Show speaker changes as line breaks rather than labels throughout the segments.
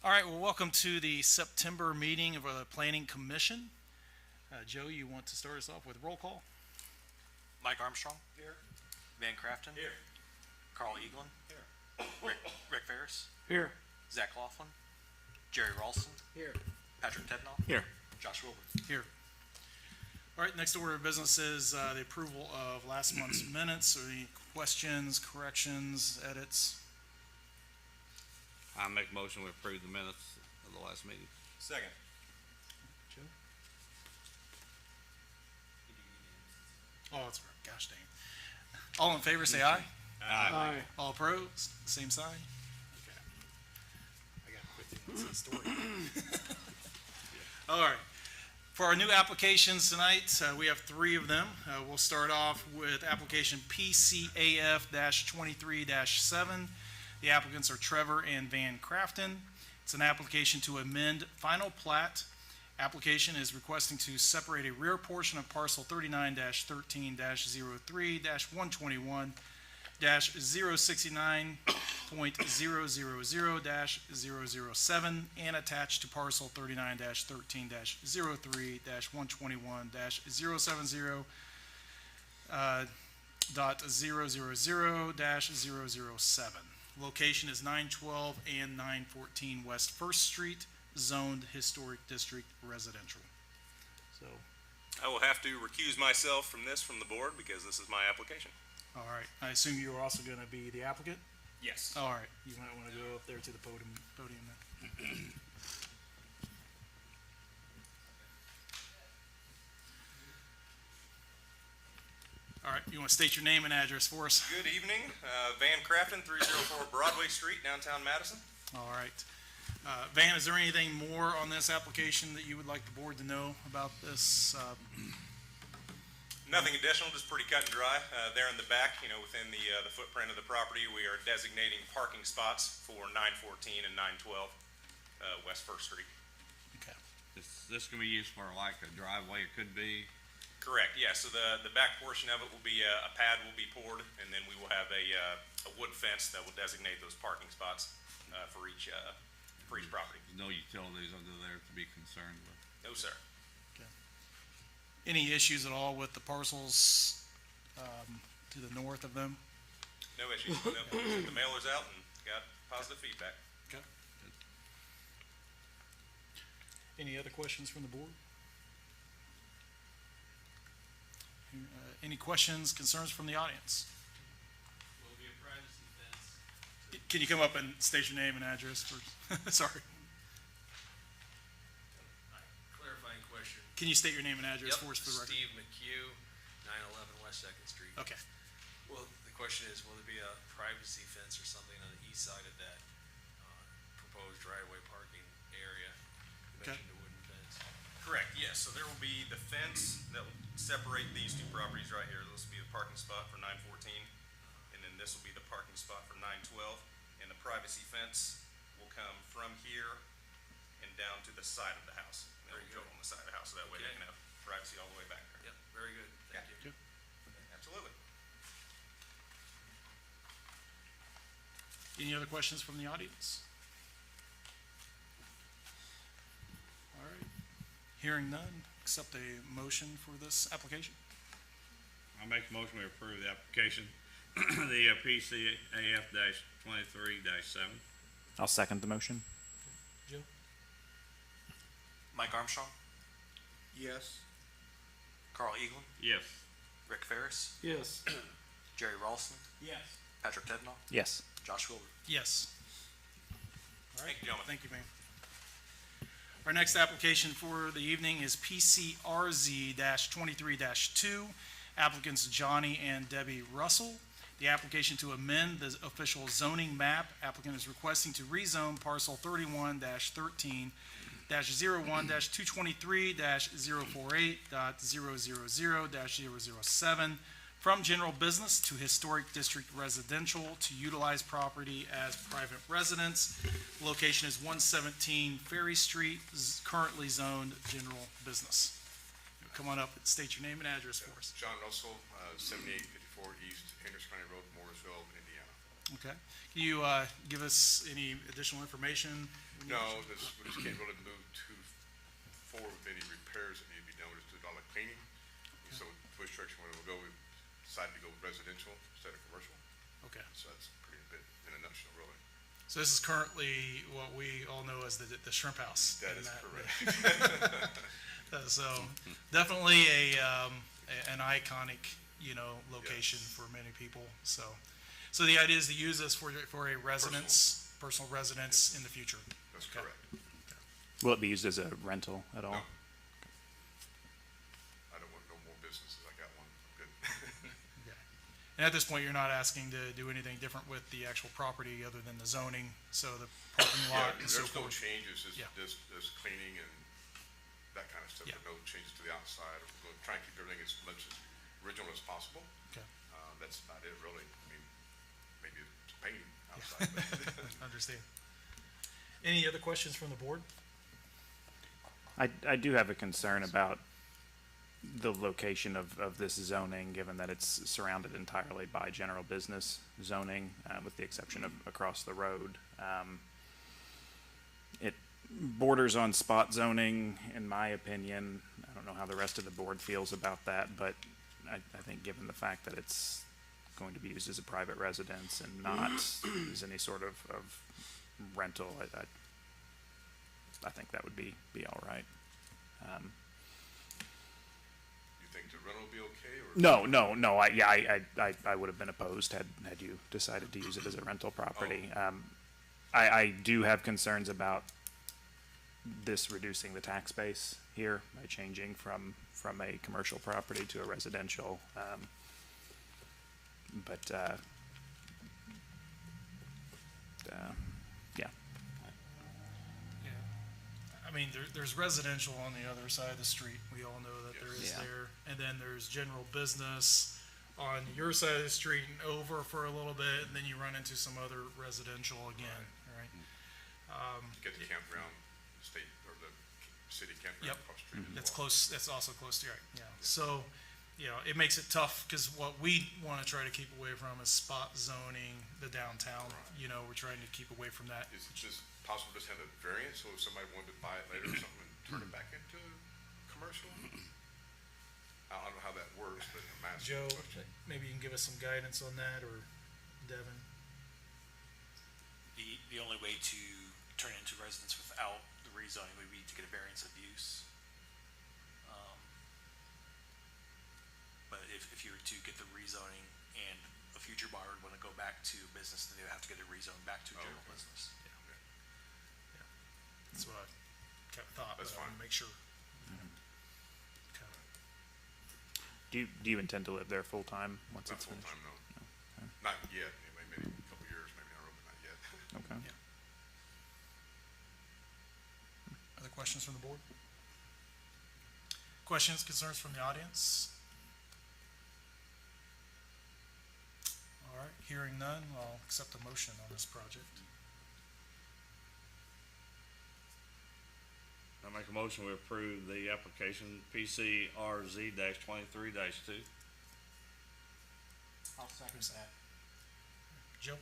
All right, well, welcome to the September meeting of the Planning Commission. Joe, you want to start us off with roll call?
Mike Armstrong. Here. Van Crafton.
Here.
Carl Eaglin.
Here.
Rick Ferris.
Here.
Zach Laughlin. Jerry Ralston.
Here.
Patrick Tednoff.
Here.
Josh Wilbur.
Here. All right, next order of business is the approval of last month's minutes. Are there any questions, corrections, edits?
I make a motion we approve the minutes of the last meeting.
Second.
Joe? Oh, that's right. Gosh dang it. All in favor, say aye.
Aye.
All opposed, same sign. Okay. I got to quit doing this story. All right. For our new applications tonight, we have three of them. We'll start off with application PCAF-23-7. The applicants are Trevor and Van Crafton. It's an application to amend final plat. Application is requesting to separate a rear portion of parcel 39-13-03-121-069.000-007 and attached to parcel 39-13-03-121-070 .000-007. Location is 912 and 914 West First Street, zoned Historic District Residential. So,
I will have to recuse myself from the board because this is my application.
all right. I assume you are also going to be the applicant?
Yes.
All right. You might want to go up there to the podium then. All right. You want to state your name and address for us?
Good evening. Van Crafton, 304 Broadway Street, downtown Madison.
All right. Van, is there anything more on this application that you would like the board to know about this?
Nothing additional, just pretty cut and dry. There in the back, within the footprint of the property, we are designating parking spots for 914 and 912 West First Street.
Okay.
This can be used for like a driveway, it could be.
Correct, yeah. So the back portion of it will be a pad will be poured, and then we will have a wood fence that will designate those parking spots for each property.
No utilities under there to be concerned with.
No, sir.
Any issues at all with the parcels to the north of them?
No issues. No, the mailer's out and got positive feedback.
Okay. Any other questions from the board? Any questions, concerns from the audience?
Will it be a privacy fence?
Can you come up and state your name and address first? Sorry.
Clarifying question.
Can you state your name and address for us for the record?
Steve McHugh, 911 West 2nd Street.
Okay.
Well, the question is, will there be a privacy fence or something on the east side of that proposed driveway parking area? You
Okay.
mentioned a wooden fence.
Correct, yes. So there will be the fence that will separate these two properties right here. This will be the parking spot for 914, and then this will be the parking spot for 912. And the privacy fence will come from here and down to the side of the house. And
Very
it'll go
good.
on the side of the house, so that way they
Okay.
can have privacy all the way back there.
Yep, very good. Thank you.
Absolutely.
Any other questions from the audience? All right. Hearing none, accept a motion for this application.
I make a motion we approve the application, the PCAF-23-7.
I'll second the motion.
Joe?
Mike Armstrong.
Yes.
Carl Eaglin.
Yes.
Rick Ferris.
Yes.
Jerry Ralston.
Yes.
Patrick Tednoff.
Yes.
Josh Wilbur.
Yes. All right.
Thank you, gentlemen.
Thank you, man. Our next application for the evening is PCRZ-23-2. Applicants Johnny and Debbie Russell. The application to amend the official zoning map. Applicant is requesting to rezone parcel 31-13-01-223-048.000-007 from general business to historic district residential to utilize property as private residence. Location is 117 Ferry Street, currently zoned general business. Come on up and state your name and address for us.
John Russell, 7854 East Hendricks County Road, Mooresville, Indiana.
Okay. Can you, give us any additional information?
No, we just can't really move too forward with any repairs that need to be done. We're just doing all the cleaning. So with structure, when we decided to go residential instead of commercial.
Okay.
So that's pretty bit in a nutshell, really.
So this is currently what we all know as the shrimp house.
That
and
is correct.
So definitely an iconic, location
Yes.
for many people. So the idea is to use this for a residence, personal residence in the future.
That's
Okay.
correct.
Will it be used as a rental at all?
No. I don't want no more businesses. I got one. I'm good.
Okay. And at this point, you're not asking to do anything different with the actual property other than the zoning, so the parking lot
Yeah,
and so
there's no
forth.
changes,
Yeah.
just cleaning and that kind of stuff,
Yeah.
but no changes to the outside. We're going to try and keep everything as much as original as possible.
Okay.
That's about it, really. I mean, maybe it's painting outside, but
Understand. Any other questions from the board?
I do have a concern about the location of this zoning, given that it's surrounded entirely by general business zoning, with the exception of across the road. It borders on spot zoning, in my opinion. I don't know how the rest of the board feels about that, but I think given the fact that it's going to be used as a private residence and not as any sort of rental, I think that would be all right.
you think the rental will be okay, or?
No. I would have been opposed had you decided to use it as a rental property. I do have concerns about this reducing the tax base here by changing from a commercial property to a residential. Yeah.
Yeah. I mean, there's residential on the other side of the street. We all know that there is
Yeah.
there. And then there's general business on your side of the street and over for a little bit, and then you run into some other residential again, right?
You get the campground, state, or the city campground
Yep.
across the street as
That's
well.
close, that's also close to, right, yeah. So, it makes it tough, because what we want to try to keep away from is spot zoning the downtown. We're trying to keep away from that.
Is it just possible to just have a variance, so if somebody wanted to buy it later or something and turn it back into commercial? I don't know how that works, but I'm asking
Joe,
the question.
maybe you can give us some guidance on that, or Devin?
The only way to turn it into residence without the rezoning would be to get a variance of use. But if you were to get the rezoning and a future buyer would want to go back to business, then they would have to get it rezoned back to general
okay.
business.
That's what I kind of thought, but
That's
I want
fine.
to make sure. Okay.
Do you intend to live there full time once
Not
it's finished?
full-time, no. Not yet, anyway, maybe a couple years, maybe not, but not yet.
Okay.
Yeah. Other questions from the board? Questions, concerns from the audience? All right, hearing none, I'll accept a motion on this project.
I make a motion we approve the application PCRZ 23-2.
I'll second that.
Joe?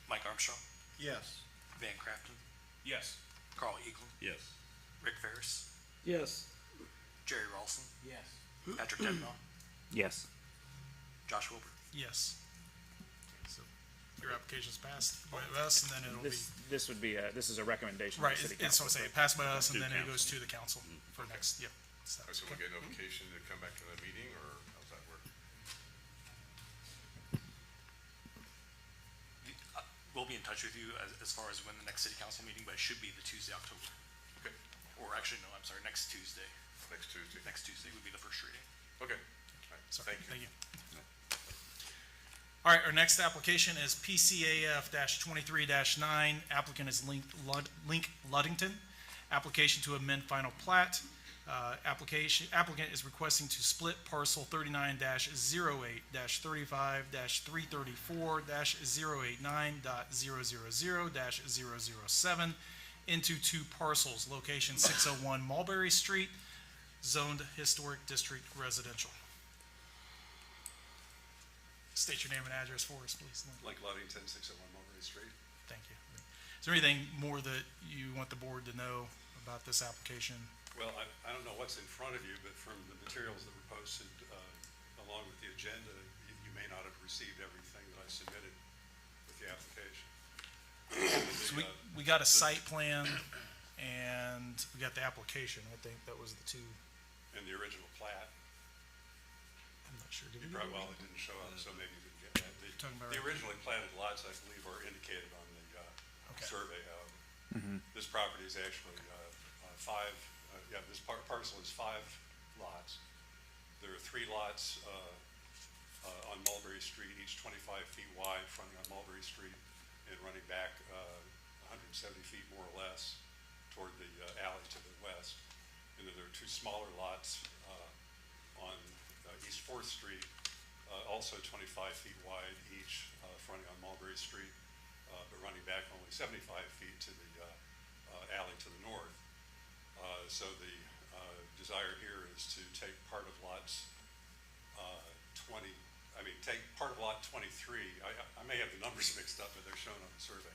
Mike Armstrong,
Yes.
Van Crafton,
Yes.
Carl Eaglin,
Yes.
Rick Ferris,
Yes.
Jerry Ralston,
Yes.
Patrick Devon,
Yes.
Josh Wilbur.
Yes. So your application's passed by us, and then it'll be,
This would be this is a recommendation.
right,
of the city
it's what I'm
council.
saying, passed by us, and
To
then it
council.
goes to the council for next, yep.
All right, so we'll get notification to come back to the meeting, or how's that work?
We'll be in touch with you as far as when the next city council meeting, but it should be the Tuesday, October.
Okay,
Or actually, no, I'm sorry, next Tuesday.
next Tuesday.
Next Tuesday would be the first reading.
Okay. All right,
Sorry,
thank you.
All right, our next application is PCAF 23-9. Applicant is Link Luddington. Application to amend final plat. Applicant is requesting to split parcel 39-08-334-389.000.007 into two parcels. Location 601 Mulberry Street, zoned Historic District Residential. state your name and address for us, please.
Link Ludington, 601 Mulberry Street.
Thank you. Is there anything more that you want the board to know about this application?
Well, I don't know what's in front of you, but from the materials that were posted along with the agenda, you may not have received everything that I submitted with the application.
So we got a site plan and we got the application. I think that was the two.
And the original plat,
I'm not sure. Did
you
we?
probably, well, it didn't show up, so maybe you didn't get that.
Talking about
The
right-
originally platted lots, I believe, are indicated on the
Okay.
survey, however. This property is actually this parcel is 5 lots. There are 3 lots on Mulberry Street, each 25 feet wide, fronting on Mulberry Street and running back 170 feet more or less toward the alley to the west. And then there are 2 smaller lots on East 4th Street, also 25 feet wide each, fronting on Mulberry Street, but running back only 75 feet to the alley to the north. So the desire here is to take part of lots take part of lot 23. I may have the numbers mixed up, but they're shown on the survey.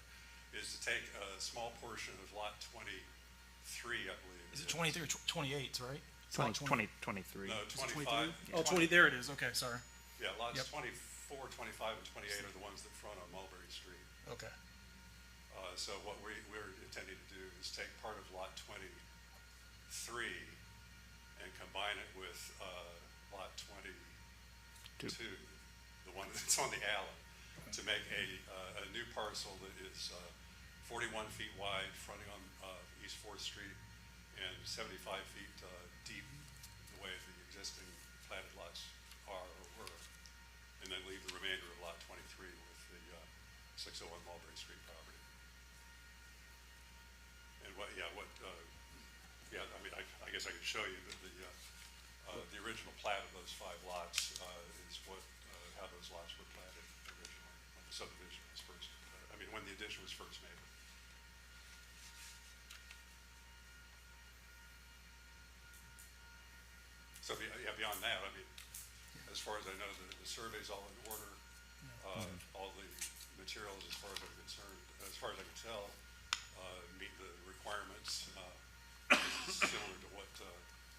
Is to take a small portion of lot 23, I believe.
Is it 23 or 28, right? It's not
23.
No,
Is it
25.
Oh, 20, there it is. Okay, sorry.
Yeah, lots
Yep.
24, 25, and 28 are the ones that front on Mulberry Street.
Okay.
So what we're intending to do is take part of lot 23 and combine it with lot 22, the one that's on the alley, to make a new parcel that is 41 feet wide, fronting on East 4th Street, and 75 feet deep, the way the existing platted lots are or were, and then leave the remainder of lot 23 with the 601 Mulberry Street property. And I guess I could show you that the original plat of those 5 lots is how those lots were platted originally, when the subdivision was first, when the addition was first made. So, beyond that, as far as I know, the survey's all in order. All the materials, as far as I'm concerned, as far as I can tell, meet the requirements. Similar to what,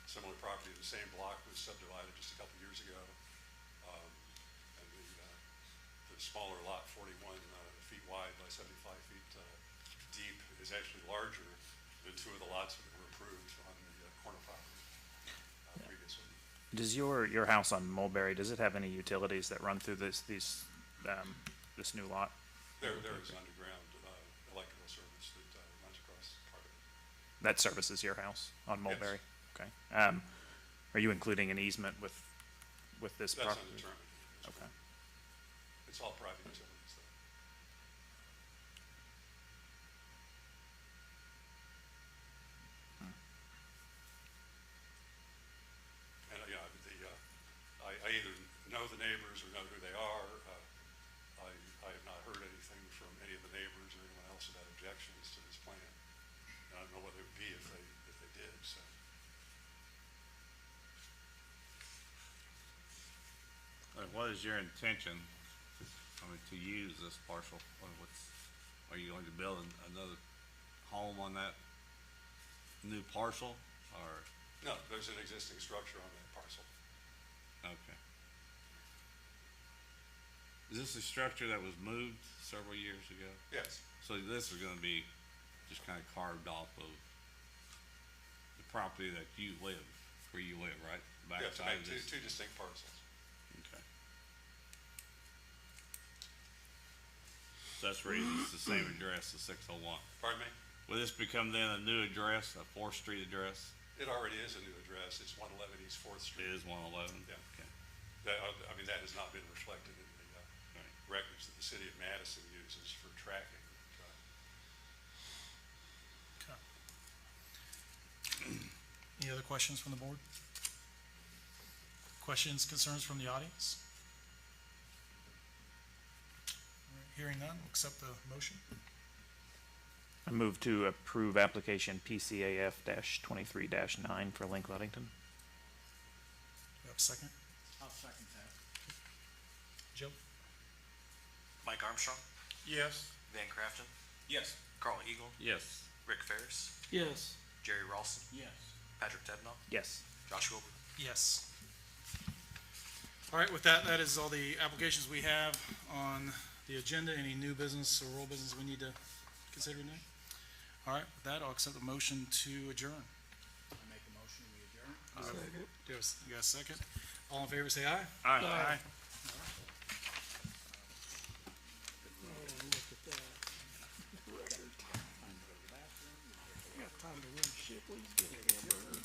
similar property in the same block was subdivided just a couple years ago. And the smaller lot, 41 feet wide by 75 feet deep, is actually larger than 2 of the lots that were approved on the corner property previously.
Does your house on Mulberry, does it have any utilities that run through this new lot?
There is underground electrical service that runs across part of it.
That services your house on Mulberry?
Yes.
Okay. Are you including an easement with this
That's
property?
undetermined.
Okay.
It's all private utilities, though. And, I either know the neighbors or know who they are. I have not heard anything from any of the neighbors or anyone else about objections to this plan. And I don't know what it would be if they did, so.
What is your intention, to use this parcel? Are you going to build another home on that new parcel, or?
No, there's an existing structure on that parcel.
Okay. Is this a structure that was moved several years ago?
Yes.
So this is gonna be just kinda carved off of the property that you live, where you live, right?
Yeah, to
Backside
make
of this?
two distinct parcels.
Okay. So that's the reason it's the same address as 601.
Pardon me?
Will this become then a new address, a 4th Street address?
It already is a new address. It's 111 East 4th
It
Street.
is 111?
Yeah.
Okay.
That has not been reflected in the
Right.
records that the city of Madison uses for tracking.
Any other questions from the board? Questions, concerns from the audience? All right, hearing none, we'll accept the motion.
I move to approve application PCAF-23-9 for Link Ludington.
Do we have a second?
I'll second that.
Joe?
Mike Armstrong,
Yes.
Van Crafton,
Yes.
Carl Eagle,
Yes.
Rick Ferris,
Yes.
Jerry Ralston,
Yes.
Patrick Tednow,
Yes.
Josh Wilbur.
Yes. All right, with that, that is all the applications we have on the agenda. Any new business or old business we need to consider tonight? All right, with that, I'll accept the motion to adjourn.
I make a motion, we adjourn.
You got a second? All in favor, say aye.
Aye.
Aye.
Time to run shit, please give me a hamburger.